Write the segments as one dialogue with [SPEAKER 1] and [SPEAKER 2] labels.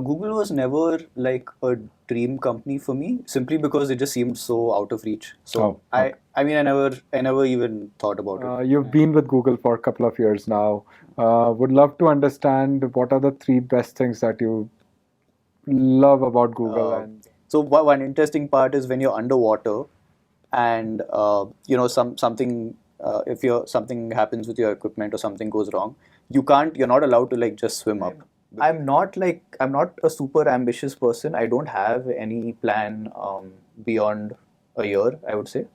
[SPEAKER 1] Google was never like a dream company for me, simply because it just seemed so out of reach. So
[SPEAKER 2] Oh, okay.
[SPEAKER 1] I never even thought about it.
[SPEAKER 2] You've been with Google for a couple of years now. Would love to understand what are the three best things that you love about Google
[SPEAKER 1] Uh,
[SPEAKER 2] and
[SPEAKER 1] so one interesting part is when you're underwater, and something if you're something happens with your equipment or something goes wrong, you're not allowed to like just swim up. I'm not a super ambitious person. I don't have any plan beyond a year, I would say.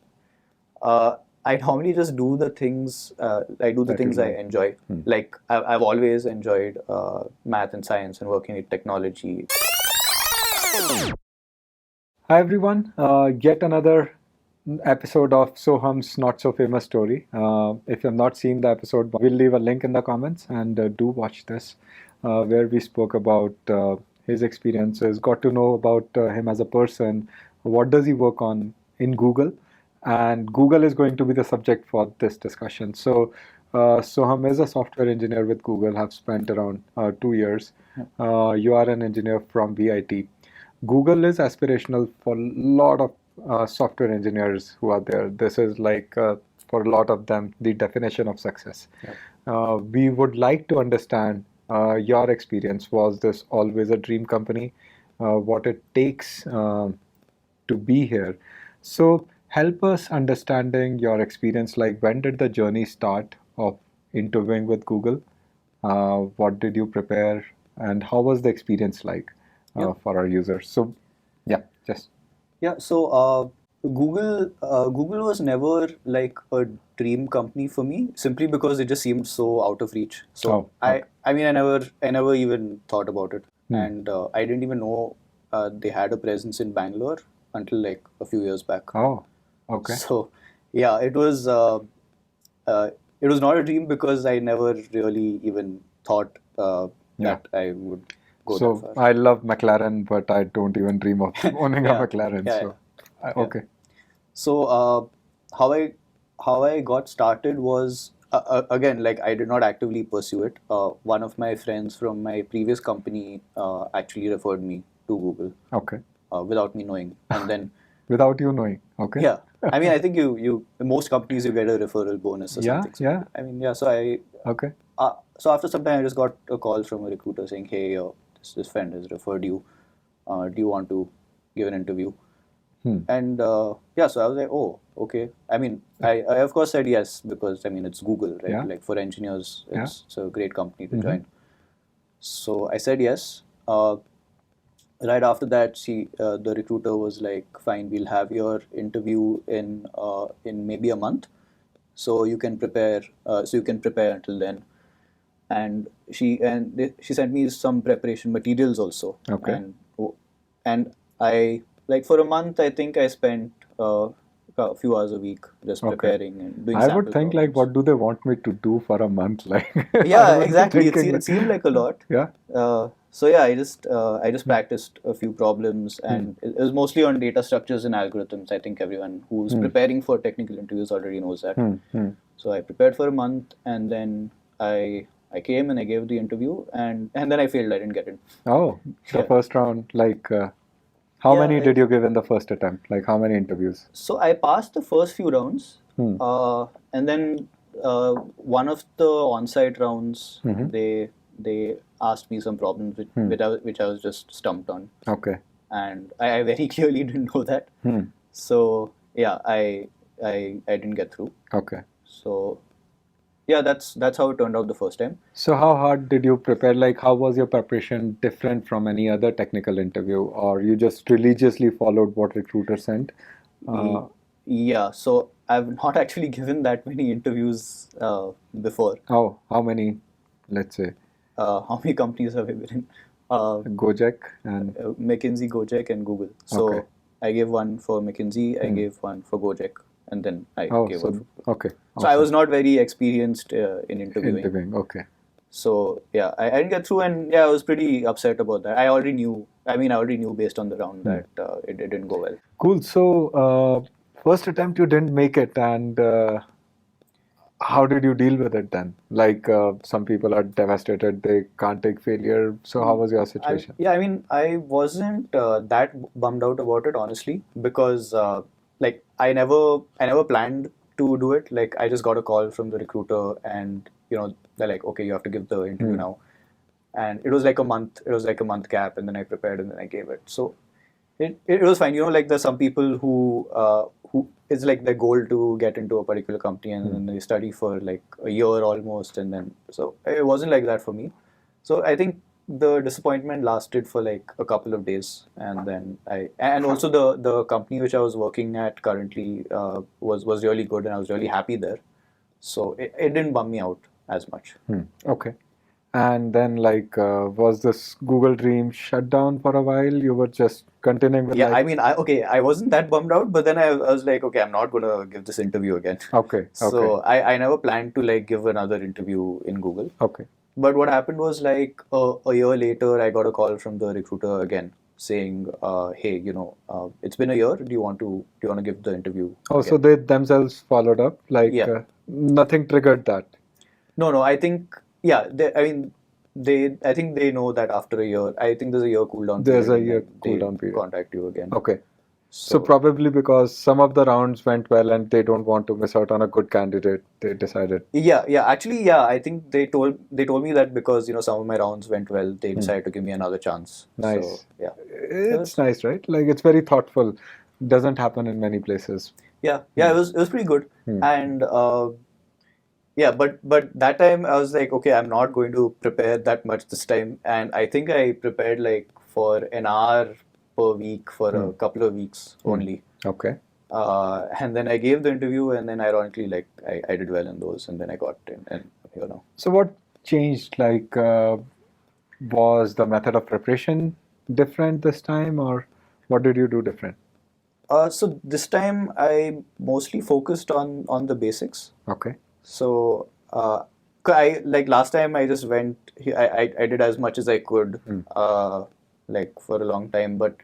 [SPEAKER 1] I normally just do the things I do the
[SPEAKER 2] that you
[SPEAKER 1] things I
[SPEAKER 2] like.
[SPEAKER 1] enjoy. Like I've always enjoyed math and science and working with technology.
[SPEAKER 2] Hi everyone, yet another episode of Soham's Not So Famous Story. If you have not seen the episode, we'll leave a link in the comments and do watch this, where we spoke about his experiences, got to know about him as a person, what does he work on in Google, and Google is going to be the subject for this discussion. So, Soham is a software engineer with Google, have spent around 2 years. You are an engineer from VIT. Google is aspirational for a lot of software engineers who are there. This is like, for a lot of them, the definition of success. We would like to understand your experience. Was this always a dream company? What it takes to be here? So help us understanding your experience. Like, when did the journey start of interviewing with Google? What did you prepare, and how was the experience like
[SPEAKER 1] Yep.
[SPEAKER 2] for our users? So, yeah, just
[SPEAKER 1] Yeah, so Google was never like a dream company for me, simply because it just seemed so out of reach. So
[SPEAKER 2] oh, okay.
[SPEAKER 1] I never even thought about it,
[SPEAKER 2] Hmm.
[SPEAKER 1] and I didn't even know they had a presence in Bangalore until like a few years back.
[SPEAKER 2] Oh, okay.
[SPEAKER 1] So yeah, uh, it was not a dream because I never really even thought
[SPEAKER 2] Yeah.
[SPEAKER 1] that I would go that
[SPEAKER 2] So
[SPEAKER 1] far.
[SPEAKER 2] I love McLaren, but I don't even dream of owning a
[SPEAKER 1] Yeah,
[SPEAKER 2] McLaren.
[SPEAKER 1] yeah,
[SPEAKER 2] So,
[SPEAKER 1] yeah.
[SPEAKER 2] okay.
[SPEAKER 1] So how I got started was again, like, I did not actively pursue it. One of my friends from my previous company actually referred me to Google
[SPEAKER 2] Okay.
[SPEAKER 1] without me knowing, and then
[SPEAKER 2] Without you knowing. Okay.
[SPEAKER 1] yeah, I mean, I think you most companies you get a referral bonus or
[SPEAKER 2] Yeah,
[SPEAKER 1] something. So
[SPEAKER 2] yeah.
[SPEAKER 1] I mean, yeah.
[SPEAKER 2] Okay.
[SPEAKER 1] So after some time, I just got a call from a recruiter saying, "Hey, this friend has referred you. Do you want to give an interview?"
[SPEAKER 2] Hmm.
[SPEAKER 1] And yeah, so I was like, oh, okay. I mean, I of course said yes, because I mean, it's Google, right?
[SPEAKER 2] Yeah.
[SPEAKER 1] Like, for engineers,
[SPEAKER 2] Yeah.
[SPEAKER 1] it's a great company to
[SPEAKER 2] Mhm.
[SPEAKER 1] join. So I said yes. Right after that, the recruiter was like, fine, we'll have your interview in maybe a month, so you can prepare. So you can prepare until then. And she sent me some preparation materials also.
[SPEAKER 2] Okay.
[SPEAKER 1] And I, like, for a month, I think I spent a few hours a week just
[SPEAKER 2] Okay.
[SPEAKER 1] preparing and doing
[SPEAKER 2] I would
[SPEAKER 1] sample
[SPEAKER 2] think like,
[SPEAKER 1] problems.
[SPEAKER 2] what do they want me to do for a month? Like, I
[SPEAKER 1] Yeah,
[SPEAKER 2] would be
[SPEAKER 1] exactly.
[SPEAKER 2] thinking
[SPEAKER 1] It
[SPEAKER 2] like,
[SPEAKER 1] seemed like a lot.
[SPEAKER 2] yeah.
[SPEAKER 1] So yeah, I just practiced a few problems, and it was mostly on data structures and algorithms. I think everyone who's preparing for technical interviews already knows that. So I prepared for a month, and then I came and I gave the interview, and then I failed. I didn't get it.
[SPEAKER 2] Oh, the
[SPEAKER 1] Yeah.
[SPEAKER 2] first round, like, how
[SPEAKER 1] Yeah,
[SPEAKER 2] many did you give in the first attempt? Like, how many interviews?
[SPEAKER 1] so I passed the first few rounds, and then one of the on-site rounds, they asked me some problems which I was just stumped on,
[SPEAKER 2] Okay.
[SPEAKER 1] and I very clearly didn't know that. So yeah, I didn't get through.
[SPEAKER 2] Okay.
[SPEAKER 1] So yeah, that's how it turned out the first time.
[SPEAKER 2] So how hard did you prepare? Like, how was your preparation different from any other technical interview, or you just religiously followed what recruiter sent?
[SPEAKER 1] Yeah, so I've not actually given that many interviews before.
[SPEAKER 2] Oh, how many? Let's say
[SPEAKER 1] How many companies have I been in?
[SPEAKER 2] Gojek and
[SPEAKER 1] McKinsey, Gojek, and Google. So
[SPEAKER 2] okay.
[SPEAKER 1] I gave one for McKinsey, I gave one for Gojek, and then I
[SPEAKER 2] Oh,
[SPEAKER 1] gave one
[SPEAKER 2] so
[SPEAKER 1] for.
[SPEAKER 2] okay.
[SPEAKER 1] So I was
[SPEAKER 2] Awesome.
[SPEAKER 1] not very experienced in interviewing.
[SPEAKER 2] Interviewing. Okay.
[SPEAKER 1] So yeah, I didn't get through, and yeah, I was pretty upset about that. I already knew. I mean, I already knew based on the round that it didn't go well.
[SPEAKER 2] Cool. So first attempt you didn't make it, and how did you deal with it then? Like some people are devastated, they can't take failure. So how was your situation?
[SPEAKER 1] Yeah, I mean, I wasn't that bummed out about it, honestly, because like I never planned to do it. Like, I just got a call from the recruiter, and they're like, okay, you have to give the interview now, and it was like a month. It was like a month gap, and then I prepared, and then I gave it. So it was fine. Like, there's some people who it's like their goal to get into a particular company, and then they study for like a year almost, and then so it wasn't like that for me. So I think the disappointment lasted for like a couple of days, and then and also the company which I was working at currently was really good, and I was really happy there. So it didn't bum me out as much.
[SPEAKER 2] Okay. And then, like, was this Google dream shut down for a while? You were just continuing with
[SPEAKER 1] Yeah, I
[SPEAKER 2] like,
[SPEAKER 1] mean, I wasn't that bummed out, but then I was like, okay, I'm not gonna give this interview again.
[SPEAKER 2] okay, okay,
[SPEAKER 1] So I never planned to like give another interview in Google.
[SPEAKER 2] okay.
[SPEAKER 1] But what happened was like a year later, I got a call from the recruiter again saying, hey, it's been a year. Do you want to give the interview
[SPEAKER 2] Oh, so
[SPEAKER 1] again?
[SPEAKER 2] they themselves followed up, like
[SPEAKER 1] Yeah.
[SPEAKER 2] nothing triggered that.
[SPEAKER 1] No, I think, yeah, I mean, I think they know that after a year, I think there's a year cooldown
[SPEAKER 2] There's
[SPEAKER 1] period,
[SPEAKER 2] a
[SPEAKER 1] and
[SPEAKER 2] year
[SPEAKER 1] then they
[SPEAKER 2] cooldown period.
[SPEAKER 1] contact you again.
[SPEAKER 2] Okay. So
[SPEAKER 1] So
[SPEAKER 2] probably because some of the rounds went well and they don't want to miss out on a good candidate, they decided.
[SPEAKER 1] yeah. Actually, yeah, I think they told me that because some of my rounds went well, they decided to give me another chance. So
[SPEAKER 2] Nice.
[SPEAKER 1] yeah, it
[SPEAKER 2] It's
[SPEAKER 1] was
[SPEAKER 2] nice, right? Like it's very thoughtful. Doesn't happen in many places.
[SPEAKER 1] yeah, it was pretty good. And yeah, but that time I was like, okay, I'm not going to prepare that much this time, and I think I prepared like for an hour per week for a couple of weeks only.
[SPEAKER 2] Okay.
[SPEAKER 1] And then I gave the interview, and then ironically, like I did well in those, and then I got in, and
[SPEAKER 2] So what changed? Like, was the method of preparation different this time, or what did you do different?
[SPEAKER 1] So this time I mostly focused on the basics.
[SPEAKER 2] Okay.
[SPEAKER 1] So I like last time I just went. I did as much as I could, like for a long time. But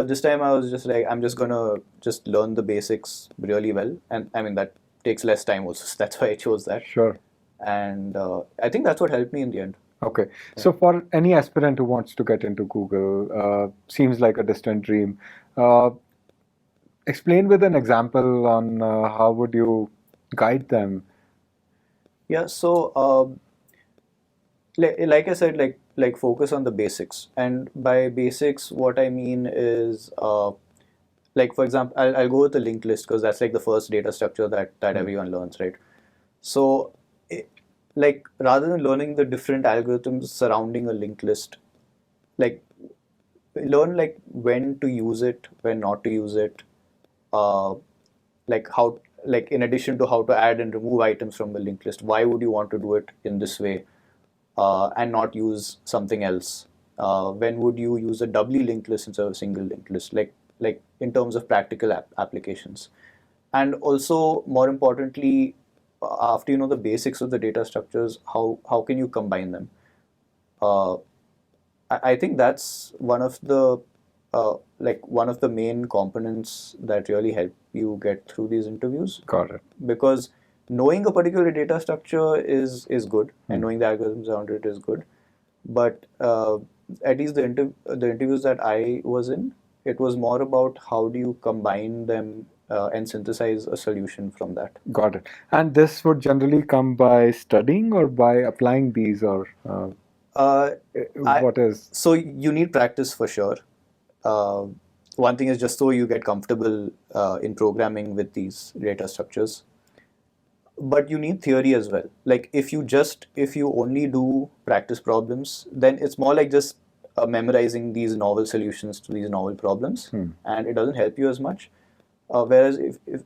[SPEAKER 1] this time I was just like, I'm just gonna just learn the basics really well, and I mean that takes less time also. So that's why I chose that,
[SPEAKER 2] Sure.
[SPEAKER 1] and I think that's what helped me in the end.
[SPEAKER 2] Okay. So for any aspirant who wants to get into Google, seems like a distant dream. Uh, Explain with an example on how would you guide them.
[SPEAKER 1] Yeah. So like I said, like focus on the basics, and by basics, what I mean is like for example, I'll go with the linked list because that's like the first data structure that everyone learns, right? So like rather than learning the different algorithms surrounding a linked list, like learn like when to use it, when not to use it, uh, like how, like in addition to how to add and remove items from the linked list, why would you want to do it in this way, and not use something else? When would you use a doubly linked list instead of a single linked list? Like in terms of practical applications, and also more importantly, after you know the basics of the data structures, how can you combine them? Uh, I think that's one of the main components that really help you get through these interviews,
[SPEAKER 2] Got it.
[SPEAKER 1] because knowing a particular data structure is good, and knowing the algorithms around it is good, but at least the interviews that I was in, it was more about how do you combine them and synthesize a solution from that.
[SPEAKER 2] Got it. And this would generally come by studying or by applying these, or
[SPEAKER 1] Uh, I
[SPEAKER 2] what is?
[SPEAKER 1] so you need practice for sure. Uh, One thing is just so you get comfortable in programming with these data structures, but you need theory as well. Like if you only do practice problems, then it's more like just memorizing these novel solutions to these novel problems, and it doesn't help you as much. Whereas if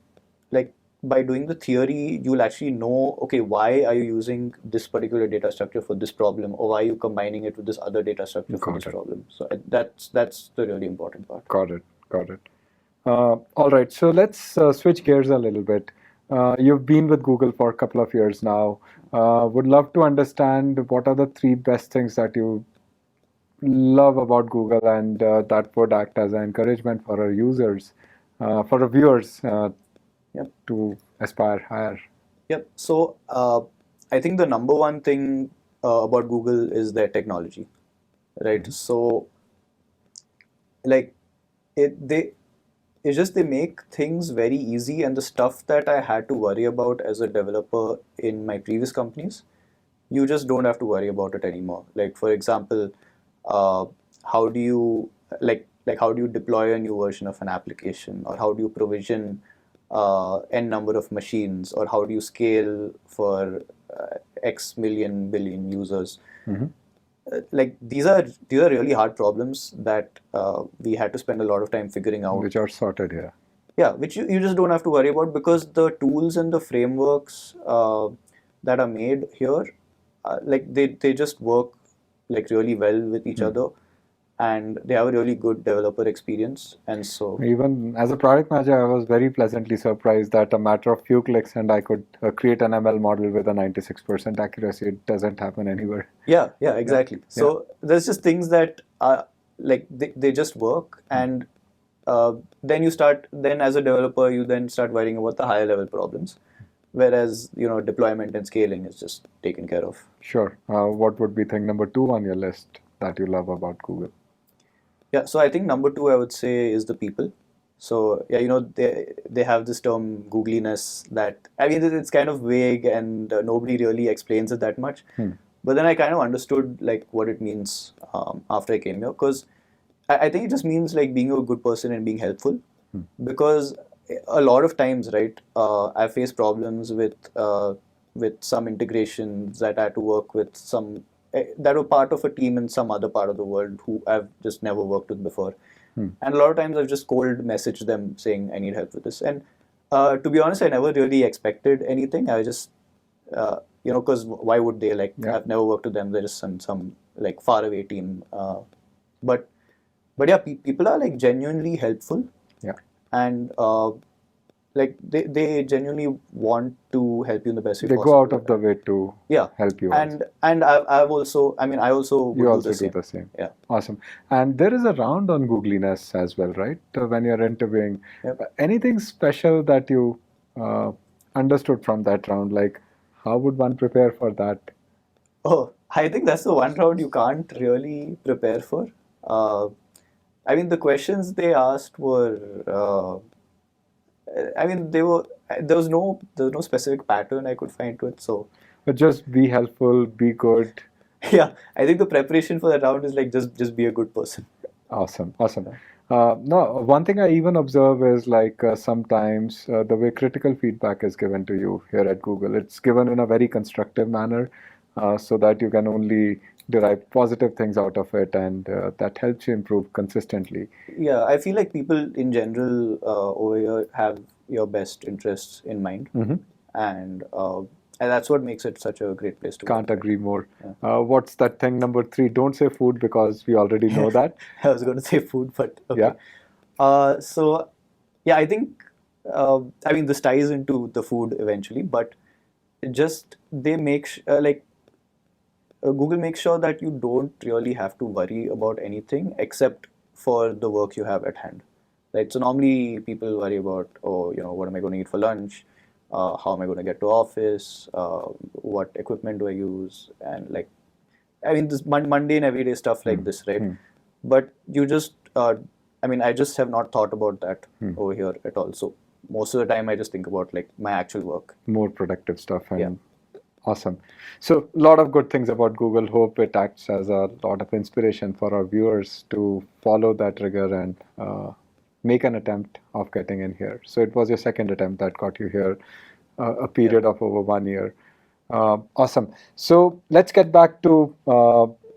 [SPEAKER 1] like by doing the theory, you'll actually know, okay, why are you using this particular data structure for this problem, or why are you combining it with this other data structure for
[SPEAKER 2] Got
[SPEAKER 1] this
[SPEAKER 2] it.
[SPEAKER 1] problem? So that's the really important part.
[SPEAKER 2] Got it. Got it. All right. So let's switch gears a little bit. You've been with Google for a couple of years now. Would love to understand what are the three best things that you love about Google and that would act as an encouragement for our users, for our viewers
[SPEAKER 1] Yep.
[SPEAKER 2] to aspire higher.
[SPEAKER 1] Yep. So I think the number one thing about Google is their technology, right? So like they it's just they make things very easy, and the stuff that I had to worry about as a developer in my previous companies, you just don't have to worry about it anymore. Like for example, uh, how do you like how do you deploy a new version of an application, or how do you provision n number of machines, or how do you scale for x million billion users?
[SPEAKER 2] Hmm.
[SPEAKER 1] Like these are really hard problems that we had to spend a lot of time figuring out.
[SPEAKER 2] Which are sorted here.
[SPEAKER 1] Yeah, which you just don't have to worry about, because the tools and the frameworks that are made here, like they just work like really well with each
[SPEAKER 2] Hmm.
[SPEAKER 1] other, and they have a really good developer experience. And so
[SPEAKER 2] Even as a product manager, I was very pleasantly surprised that a matter of few clicks and I could create an ML model with a 96% accuracy. It doesn't happen anywhere.
[SPEAKER 1] yeah,
[SPEAKER 2] Yeah,
[SPEAKER 1] exactly.
[SPEAKER 2] yeah.
[SPEAKER 1] So there's just things that are like they just work, and then as a developer you then start worrying about the higher level problems, whereas deployment and scaling is just taken care of.
[SPEAKER 2] Sure. What would be thing number two on your list that you love about Google?
[SPEAKER 1] Yeah, so I think number two I would say is the people. So yeah, they have this term googliness that, I mean, it's kind of vague, and nobody really explains it that much.
[SPEAKER 2] Hmm.
[SPEAKER 1] But then I kind of understood like what it means after I came here, because I think it just means like being a good person and being helpful.
[SPEAKER 2] Hmm.
[SPEAKER 1] Because a lot of times, right, I face problems with some integrations that I had to work with some that were part of a team in some other part of the world who I've just never worked with before.
[SPEAKER 2] Hmm.
[SPEAKER 1] And a lot of times I've just cold messaged them saying I need help with this. And to be honest, I never really expected anything. I just because why would they? Like,
[SPEAKER 2] Yeah.
[SPEAKER 1] I've never worked with them. They're just some like faraway team. But but yeah, people are like genuinely helpful,
[SPEAKER 2] Yeah.
[SPEAKER 1] and like they genuinely want to help you in the best way
[SPEAKER 2] They go out
[SPEAKER 1] possible.
[SPEAKER 2] of the way to
[SPEAKER 1] Yeah,
[SPEAKER 2] help you also.
[SPEAKER 1] and I've also, I mean, I also
[SPEAKER 2] You
[SPEAKER 1] would do the
[SPEAKER 2] also do
[SPEAKER 1] same.
[SPEAKER 2] the same.
[SPEAKER 1] Yeah.
[SPEAKER 2] Awesome. And there is a round on googliness as well, right? When you're interviewing.
[SPEAKER 1] Yep.
[SPEAKER 2] Anything special that you uh, understood from that round? Like, how would one prepare for that?
[SPEAKER 1] Oh, I think that's the one round you can't really prepare for. Uh, I mean, the questions they asked were, I mean, there was no specific pattern I could find to it. So
[SPEAKER 2] But just be helpful, be good.
[SPEAKER 1] yeah, I think the preparation for that round is like just be a good person.
[SPEAKER 2] Awesome, awesome. No, one thing I even observe is like sometimes the way critical feedback is given to you here at Google, it's given in a very constructive manner, so that you can only derive positive things out of it, and that helps you improve consistently.
[SPEAKER 1] Yeah, I feel like people in general over here have your best interests in mind,
[SPEAKER 2] Hmm.
[SPEAKER 1] and that's what makes it such a great place to
[SPEAKER 2] Can't
[SPEAKER 1] work, right?
[SPEAKER 2] agree more.
[SPEAKER 1] Yeah.
[SPEAKER 2] What's that thing number three? Don't say food because we already know that.
[SPEAKER 1] I was going to say food, but
[SPEAKER 2] Yeah.
[SPEAKER 1] okay. So yeah, I think I mean this ties into the food eventually, but just they make Google makes sure that you don't really have to worry about anything except for the work you have at hand. Right? So normally people worry about, oh, what am I going to eat for lunch? How am I going to get to office? What equipment do I use? And like, I mean, this mundane everyday stuff like
[SPEAKER 2] Hmm.
[SPEAKER 1] this, right?
[SPEAKER 2] Hmm.
[SPEAKER 1] But you just, I mean, I just have not thought about that
[SPEAKER 2] Hmm.
[SPEAKER 1] over here at all. So most of the time, I just think about like my actual work.
[SPEAKER 2] More productive stuff.
[SPEAKER 1] Yeah.
[SPEAKER 2] And awesome. So a lot of good things about Google. Hope it acts as a lot of inspiration for our viewers to follow that rigor and make an attempt of getting in here. So it was your second attempt that got you here, a
[SPEAKER 1] Yep.
[SPEAKER 2] period of over 1 year. Awesome. So let's get back to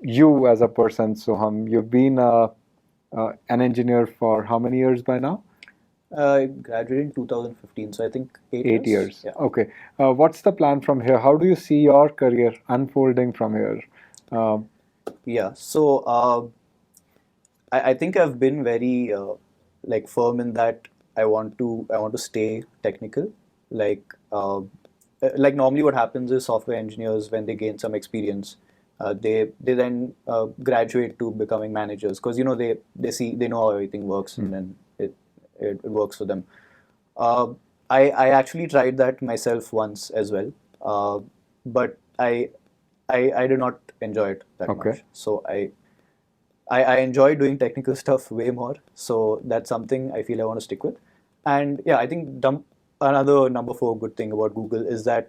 [SPEAKER 2] you as a person, Soham. You've been an engineer for how many years by now?
[SPEAKER 1] I graduated in 2015, so I think 8 years.
[SPEAKER 2] 8 years.
[SPEAKER 1] Yeah.
[SPEAKER 2] Okay. What's the plan from here? How do you see your career unfolding from here? Uh,
[SPEAKER 1] Yeah. So I think I've been very like firm in that I want to stay technical. Like like normally what happens is software engineers, when they gain some experience, they then graduate to becoming managers, because they know how everything works, and then it works for them. Uh, I actually tried that myself once as well, but I did not enjoy it that
[SPEAKER 2] Okay.
[SPEAKER 1] much. So I enjoy doing technical stuff way more. So that's something I feel I want to stick with. And yeah, I think another number four good thing about Google is that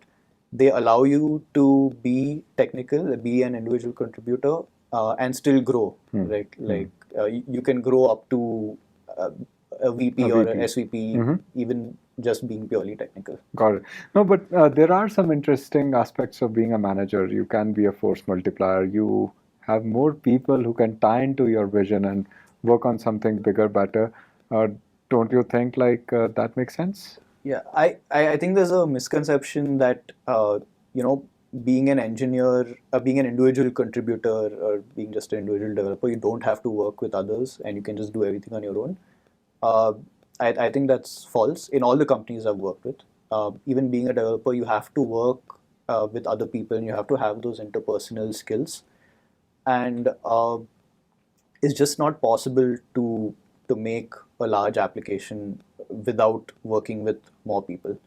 [SPEAKER 1] they allow you to be technical, be an individual contributor, and still grow, right? Like you can grow up to uh, a
[SPEAKER 2] A
[SPEAKER 1] VP or a
[SPEAKER 2] VP.
[SPEAKER 1] SVP, even just being purely technical.
[SPEAKER 2] Got it. No, but there are some interesting aspects of being a manager. You can be a force multiplier. You have more people who can tie into your vision and work on something bigger, better. Uh, don't you think that makes sense?
[SPEAKER 1] Yeah, I think there's a misconception that you know being an engineer, being an individual contributor, or being just an individual developer, you don't have to work with others and you can just do everything on your own. Uh, I think that's false. In all the companies I've worked with, even being a developer, you have to work with other people and you have to have those interpersonal skills. And it's just not possible to make a large application without working with more people.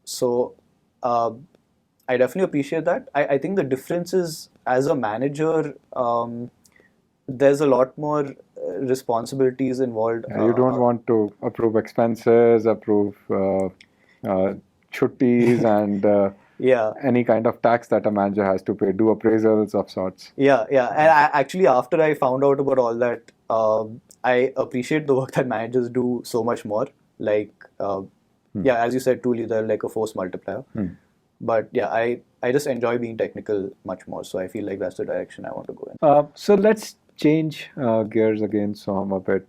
[SPEAKER 1] So uh, I definitely appreciate that. I think the difference is as a manager, there's a lot more responsibilities involved.
[SPEAKER 2] Yeah, you don't want to approve expenses, approve uh, chuttis, and
[SPEAKER 1] Yeah,
[SPEAKER 2] any kind of tax that a manager has to pay, do appraisals of sorts.
[SPEAKER 1] yeah. And actually, after I found out about all that, I appreciate the work that managers do so much more. Like, yeah, as you said, truly they're like a force multiplier. But yeah, I just enjoy being technical much more. So I feel like that's the direction I want to go in.
[SPEAKER 2] So let's change gears again, Soham, a bit.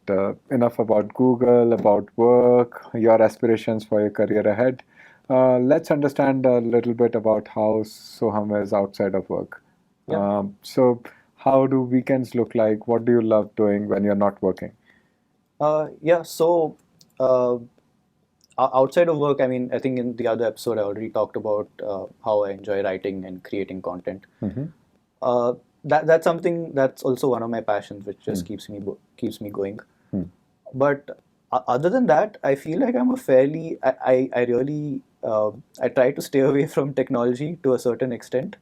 [SPEAKER 2] Enough about Google, about work, your aspirations for your career ahead. Let's understand a little bit about how Soham is outside of work.
[SPEAKER 1] Yeah.
[SPEAKER 2] So, how do weekends look like? What do you love doing when you're not working?
[SPEAKER 1] Yeah. So uh, outside of work, I mean, I think in the other episode I already talked about how I enjoy writing and creating content. Uh, that's something that's also one of my passions, which just keeps me going. But other than that, I feel like I'm a fairly I really I try to stay away from technology to a certain extent.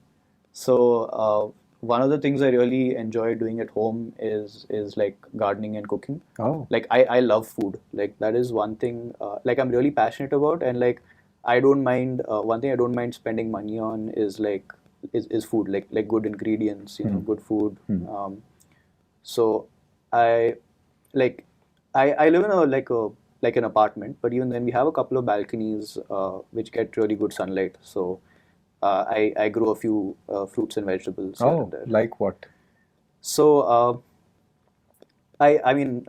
[SPEAKER 1] So one of the things I really enjoy doing at home is like gardening and cooking.
[SPEAKER 2] Oh,
[SPEAKER 1] Like I love food. Like that is one thing like I'm really passionate about, and like I don't mind one thing I don't mind spending money on is like is food, like good ingredients, good food. So I like I live in like an apartment, but even then we have a couple of balconies which get really good sunlight. So I grow a few fruits and vegetables here and
[SPEAKER 2] oh,
[SPEAKER 1] there.
[SPEAKER 2] like what?
[SPEAKER 1] So I mean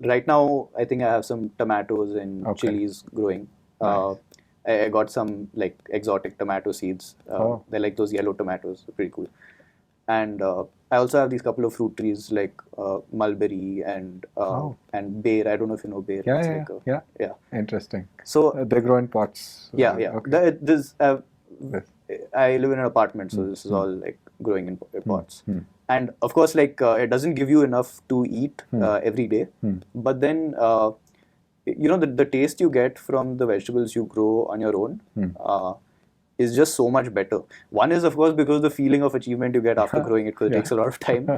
[SPEAKER 1] right now I think I have some tomatoes and
[SPEAKER 2] Okay,
[SPEAKER 1] chilies growing.
[SPEAKER 2] nice.
[SPEAKER 1] I got some like exotic tomato seeds.
[SPEAKER 2] Oh,
[SPEAKER 1] They're like those yellow tomatoes, pretty cool. And I also have these couple of fruit trees like mulberry
[SPEAKER 2] oh,
[SPEAKER 1] and bear. I don't know if you know bear.
[SPEAKER 2] yeah,
[SPEAKER 1] It's
[SPEAKER 2] yeah,
[SPEAKER 1] like a
[SPEAKER 2] yeah.
[SPEAKER 1] yeah.
[SPEAKER 2] Interesting.
[SPEAKER 1] So
[SPEAKER 2] They grow in pots.
[SPEAKER 1] yeah, yeah.
[SPEAKER 2] Okay.
[SPEAKER 1] This
[SPEAKER 2] Yes.
[SPEAKER 1] I live in an apartment, so
[SPEAKER 2] Hmm,
[SPEAKER 1] this is
[SPEAKER 2] hmm,
[SPEAKER 1] all like growing in
[SPEAKER 2] hmm,
[SPEAKER 1] pots.
[SPEAKER 2] hmm,
[SPEAKER 1] And of course, like it doesn't give you enough to eat
[SPEAKER 2] hmm,
[SPEAKER 1] every day,
[SPEAKER 2] hmm.
[SPEAKER 1] but then the taste you get from the vegetables you grow on your own is just so much better. One is of course because the feeling of achievement you get after growing it, because it
[SPEAKER 2] Yeah.
[SPEAKER 1] takes a lot of time.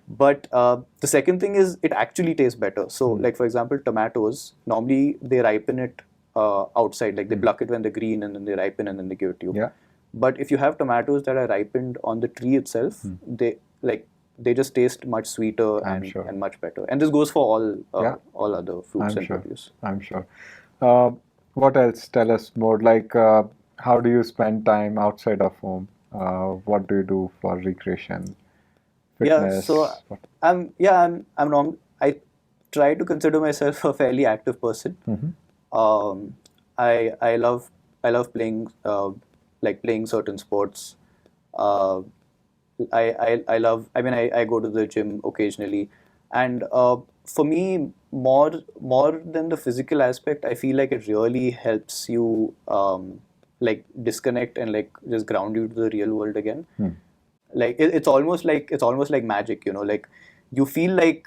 [SPEAKER 1] But the second thing is it actually tastes better. So like for example, tomatoes normally they ripen it outside, like they pluck it when they're green and then they ripen and then they give it to you.
[SPEAKER 2] Yeah.
[SPEAKER 1] But if you have tomatoes that are ripened on the tree itself, they just taste much sweeter
[SPEAKER 2] I'm sure.
[SPEAKER 1] and much better. And this goes for
[SPEAKER 2] Yeah.
[SPEAKER 1] all other fruits
[SPEAKER 2] I'm
[SPEAKER 1] and
[SPEAKER 2] sure.
[SPEAKER 1] produce.
[SPEAKER 2] I'm sure. Uh, what else? Tell us more. How do you spend time outside of home? What do you do for recreation,
[SPEAKER 1] Yeah, so
[SPEAKER 2] fitness? What?
[SPEAKER 1] I try to consider myself a fairly active person. Um, I love playing like playing certain sports. Uh, I love. I mean, I go to the gym occasionally, and for me, more than the physical aspect, I feel like it really helps you like disconnect and like just ground you to the real world again. Like it's almost like magic, like you feel like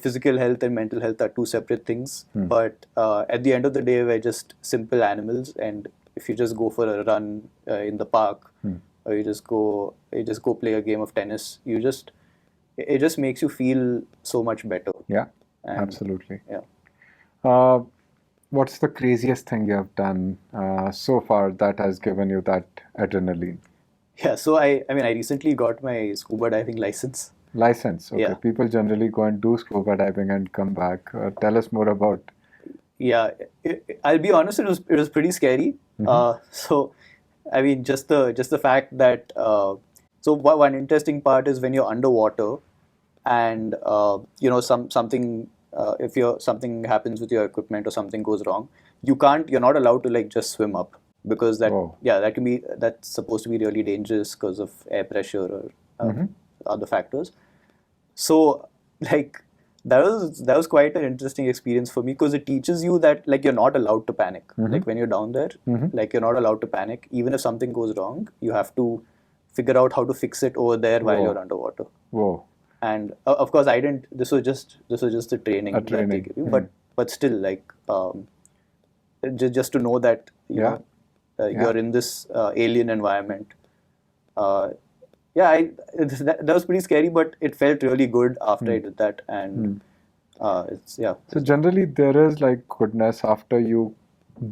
[SPEAKER 1] physical health and mental health are two separate things. But at the end of the day, we're just simple animals, and if you just go for a run in the park, or you just go play a game of tennis, it just makes you feel so much better.
[SPEAKER 2] Yeah,
[SPEAKER 1] And
[SPEAKER 2] absolutely.
[SPEAKER 1] yeah.
[SPEAKER 2] Uh, what's the craziest thing you have done so far that has given you that adrenaline?
[SPEAKER 1] Yeah, so I recently got my scuba diving license.
[SPEAKER 2] License. Okay.
[SPEAKER 1] Yeah.
[SPEAKER 2] People generally go and do scuba diving and come back. Tell us more about.
[SPEAKER 1] Yeah, I'll be honest, it was pretty scary. So, I mean, just the fact that one interesting part is when you're underwater, and something happens with your equipment or something goes wrong, you're not allowed to like just swim up, because
[SPEAKER 2] Whoa.
[SPEAKER 1] that's supposed to be really dangerous because of air pressure or other factors. So, like, that was quite an interesting experience for me, because it teaches you that like you're not allowed to panic. Like when you're down there, like you're not allowed to panic. Even if something goes wrong, you have to figure out how to fix it over there while
[SPEAKER 2] Whoa.
[SPEAKER 1] you're underwater.
[SPEAKER 2] Whoa.
[SPEAKER 1] And of course, I didn't. This was just the training that they
[SPEAKER 2] training.
[SPEAKER 1] give you. But still, like, just to know that
[SPEAKER 2] Yeah.
[SPEAKER 1] you're in this alien environment. Yeah, that was pretty scary, but it felt really good after I did that, and yeah.
[SPEAKER 2] So generally, there is like goodness after you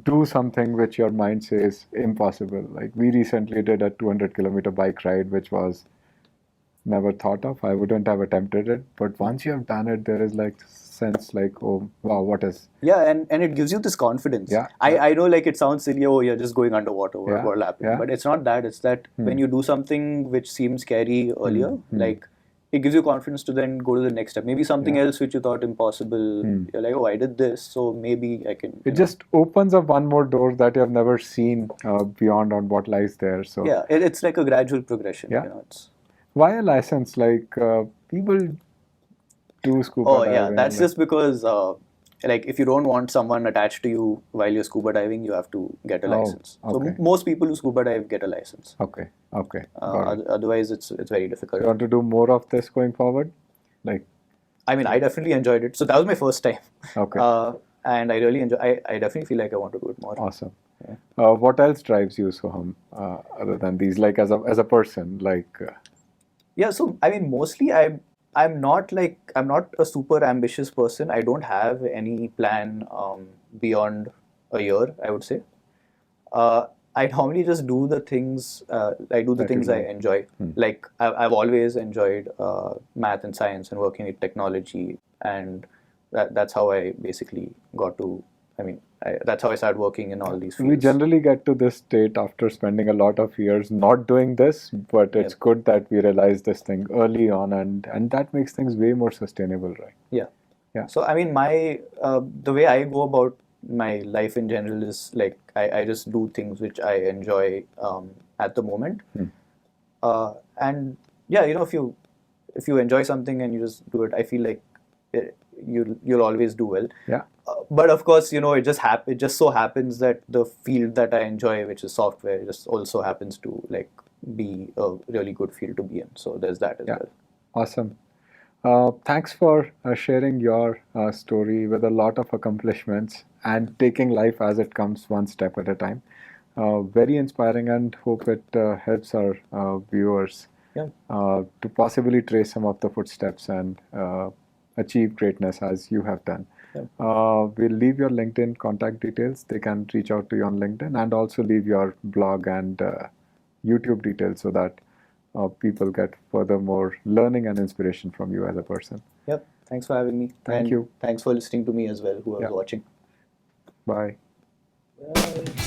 [SPEAKER 2] do something which your mind says impossible. Like we recently did a 200-kilometer bike ride, which was never thought of. I wouldn't have attempted it. But once you have done it, there is like sense like, oh wow, what is?
[SPEAKER 1] Yeah, and it gives you this confidence.
[SPEAKER 2] Yeah,
[SPEAKER 1] I know, like, it sounds silly. Oh, you're just going underwater.
[SPEAKER 2] Yeah,
[SPEAKER 1] What'll happen?
[SPEAKER 2] yeah.
[SPEAKER 1] But it's not that. It's that when you do something which seemed scary earlier, like, it gives you confidence to then go to the next step. Maybe something
[SPEAKER 2] Yeah.
[SPEAKER 1] else which you thought impossible. You're like, oh, I did this, so maybe I can.
[SPEAKER 2] It just opens up one more door that you have never seen beyond on what lies there. So
[SPEAKER 1] Yeah, it's like a gradual progression.
[SPEAKER 2] Yeah.
[SPEAKER 1] It's.
[SPEAKER 2] why a license? Like people do scuba
[SPEAKER 1] Oh
[SPEAKER 2] diving.
[SPEAKER 1] yeah, that's
[SPEAKER 2] like-
[SPEAKER 1] just because like, if you don't want someone attached to you while you're scuba diving, you have to get a
[SPEAKER 2] Oh,
[SPEAKER 1] license. So
[SPEAKER 2] okay.
[SPEAKER 1] most people who scuba dive get a license.
[SPEAKER 2] Okay. Okay. Got it.
[SPEAKER 1] Otherwise, it's very difficult.
[SPEAKER 2] You want to do more of this going forward? Like
[SPEAKER 1] I mean, I definitely enjoyed it. So that was my first time.
[SPEAKER 2] Okay.
[SPEAKER 1] And I really enjoy. I definitely feel like I want to do it more.
[SPEAKER 2] Awesome. What else drives you, Soham, other than these? Like as a person, like
[SPEAKER 1] Yeah. So I mean, mostly I'm not a super ambitious person. I don't have any plan beyond a year, I would say. I normally just do the things. I do the
[SPEAKER 2] That you
[SPEAKER 1] things I
[SPEAKER 2] love.
[SPEAKER 1] enjoy. Like I've always enjoyed math and science and working with technology, and that's how I basically got to. I mean, that's how I started working in all these fields.
[SPEAKER 2] we generally get to this state after spending a lot of years not doing this, but it's
[SPEAKER 1] Yep.
[SPEAKER 2] good that we realize this thing early on, and that makes things way more sustainable, right?
[SPEAKER 1] Yeah.
[SPEAKER 2] Yeah.
[SPEAKER 1] So I mean, the way I go about my life in general is like I just do things which I enjoy at the moment. And yeah, if you enjoy something and you just do it, I feel like you'll always do well.
[SPEAKER 2] Yeah.
[SPEAKER 1] But of course, it just so happens that the field that I enjoy, which is software, just also happens to like be a really good field to be in. So there's that as
[SPEAKER 2] Yeah.
[SPEAKER 1] well.
[SPEAKER 2] Awesome. Thanks for sharing your story with a lot of accomplishments and taking life as it comes one step at a time. Very inspiring, and hope it helps our viewers
[SPEAKER 1] Yeah.
[SPEAKER 2] to possibly trace some of the footsteps and achieve greatness as you have done.
[SPEAKER 1] Yeah.
[SPEAKER 2] We'll leave your LinkedIn contact details. They can reach out to you on LinkedIn, and also leave your blog and YouTube details so that people get furthermore learning and inspiration from you as a person.
[SPEAKER 1] Yep. Thanks for having me.
[SPEAKER 2] Thank
[SPEAKER 1] And
[SPEAKER 2] you.
[SPEAKER 1] Thanks for listening to me as well, who was
[SPEAKER 2] Yeah.
[SPEAKER 1] watching.
[SPEAKER 2] Bye.
[SPEAKER 1] Bye.